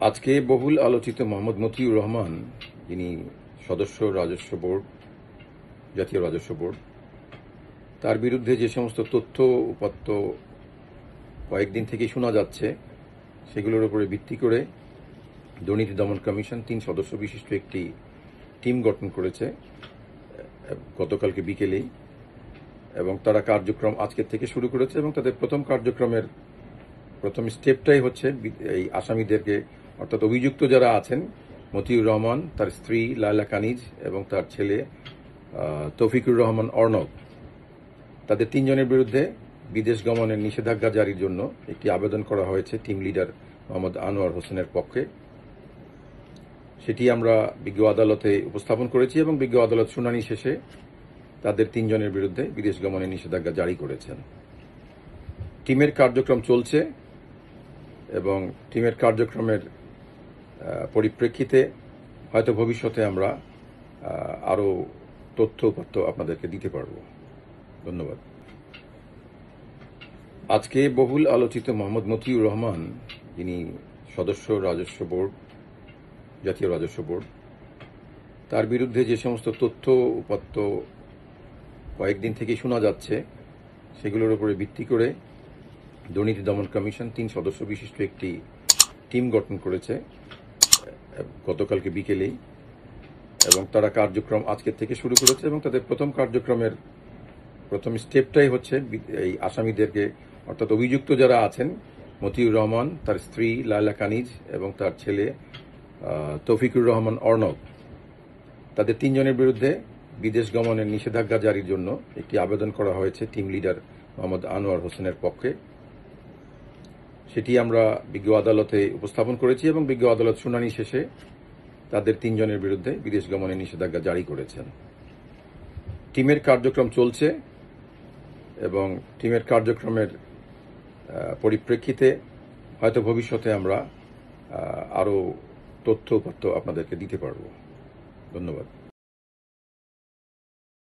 আজকে বহুল আলোচিত মোহাম্মদ মতিউর রহমান, যিনি সদস্য রাজস্ব বোর্ড, জাতীয় রাজস্ব বোর্ড, তার বিরুদ্ধে যে সমস্ত তথ্য উপাত্ত কয়েকদিন থেকে শোনা যাচ্ছে, সেগুলোর উপরে ভিত্তি করে দুর্নীতি দমন কমিশন ৩ সদস্য বিশিষ্ট একটি টিম গঠন করেছে গতকালকে বিকেলেই, এবং তারা কার্যক্রম আজকের থেকে শুরু করেছে। এবং তাদের প্রথম কার্যক্রমের প্রথম স্টেপটাই হচ্ছে এই আসামিদেরকে, অর্থাৎ অভিযুক্ত যারা আছেন, মতিউর রহমান, তার স্ত্রী লায়লা কানিজ এবং তার ছেলে তৌফিকুর রহমান অর্ণব, তাদের ৩ জনের বিরুদ্ধে বিদেশ গমনের নিষেধাজ্ঞা জারির জন্য একটি আবেদন করা হয়েছে টিম লিডার মোহাম্মদ আনোয়ার হোসেনের পক্ষে। সেটি আমরা বিজ্ঞ আদালতে উপস্থাপন করেছি এবং বিজ্ঞ আদালত শুনানি শেষে তাদের ৩ জনের বিরুদ্ধে বিদেশ গমনের নিষেধাজ্ঞা জারি করেছেন। টিমের কার্যক্রম চলছে এবং টিমের কার্যক্রমের পরিপ্রেক্ষিতে হয়তো ভবিষ্যতে আমরা আরও তথ্য উপাত্ত আপনাদেরকে দিতে পারব। ধন্যবাদ। আজকে বহুল আলোচিত মোহাম্মদ মতিউর রহমান, যিনি সদস্য রাজস্ব বোর্ড, জাতীয় রাজস্ব বোর্ড, তার বিরুদ্ধে যে সমস্ত তথ্য উপাত্ত কয়েকদিন থেকে শোনা যাচ্ছে, সেগুলোর উপরে ভিত্তি করে দুর্নীতি দমন কমিশন ৩ সদস্য বিশিষ্ট একটি টিম গঠন করেছে গতকালকে বিকেলেই, এবং তারা কার্যক্রম আজকের থেকে শুরু করেছে। এবং তাদের প্রথম কার্যক্রমের প্রথম স্টেপটাই হচ্ছে এই আসামিদেরকে, অর্থাৎ অভিযুক্ত যারা আছেন, মতিউর রহমান, তার স্ত্রী লায়লা কানিজ এবং তার ছেলে তৌফিকুর রহমান অর্ণব, তাদের ৩ জনের বিরুদ্ধে বিদেশ গমনের নিষেধাজ্ঞা জারির জন্য একটি আবেদন করা হয়েছে টিম লিডার মোহাম্মদ আনোয়ার হোসেনের পক্ষে। সেটি আমরা বিজ্ঞ আদালতে উপস্থাপন করেছি এবং বিজ্ঞ আদালত শুনানি শেষে তাদের ৩ জনের বিরুদ্ধে বিদেশ গমনের নিষেধাজ্ঞা জারি করেছেন। টিমের কার্যক্রম চলছে এবং টিমের কার্যক্রমের পরিপ্রেক্ষিতে হয়তো ভবিষ্যতে আমরা আরও তথ্য উপাত্ত আপনাদেরকে দিতে পারব। ধন্যবাদ।